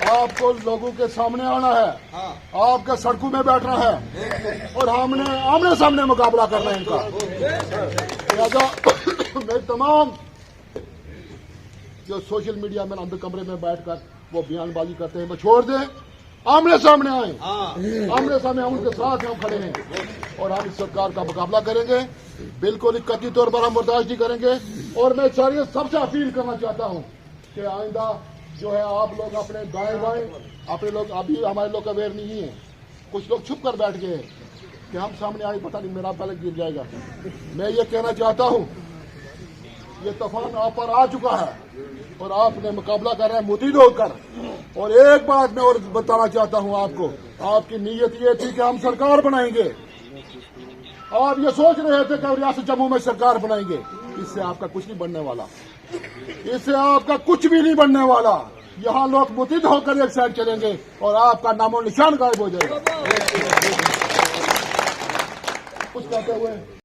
آپ کو لوگوں کے سامنے آنا ہے، آپ کے سڑکوں میں بیٹھنا ہے اور ہم نے آمنے سامنے مقابلہ کرنا ہے ان کا۔ لہٰذا میں تمام جو سوشل میڈیا میں اندر کمرے میں بیٹھ کر وہ بیان بازی کرتے ہیں وہ چھوڑ دیں، آمنے سامنے آئیں، آمنے سامنے ان کے ساتھ ہم کھڑے ہیں اور ہم اس سرکار کا مقابلہ کریں گے، بالکل قطعی طور پر ہم برداشت نہیں کریں گے۔ اور میں سب سے اپیل کرنا چاہتا ہوں کہ آئندہ جو ہے آپ لوگ اپنے دائیں بائیں اپنے لوگ ابھی ہمارے لوگ اویئر نہیں ہیں، کچھ لوگ چھپ کر بیٹھ گئے ہیں کہ ہم سامنے آئے پتہ نہیں میرا پہلے گر جائے گا۔ میں یہ کہنا چاہتا ہوں یہ طوفان آپ پر آ چکا ہے اور آپ نے مقابلہ کر رہے ہیں متحد ہو کر۔ اور ایک بات میں اور بتانا چاہتا ہوں آپ کو، آپ کی نیت یہ تھی کہ ہم سرکار بنائیں گے، آپ یہ سوچ رہے تھے کہ ریاست جموں میں سرکار بنائیں گے، اس سے آپ کا کچھ نہیں بننے والا، اس سے آپ کا کچھ بھی نہیں بننے والا۔ یہاں لوگ متحد ہو کر ایک سائڈ چلیں گے اور آپ کا نام و نشان غائب ہو جائے گا۔ کچھ کہتے ہوئے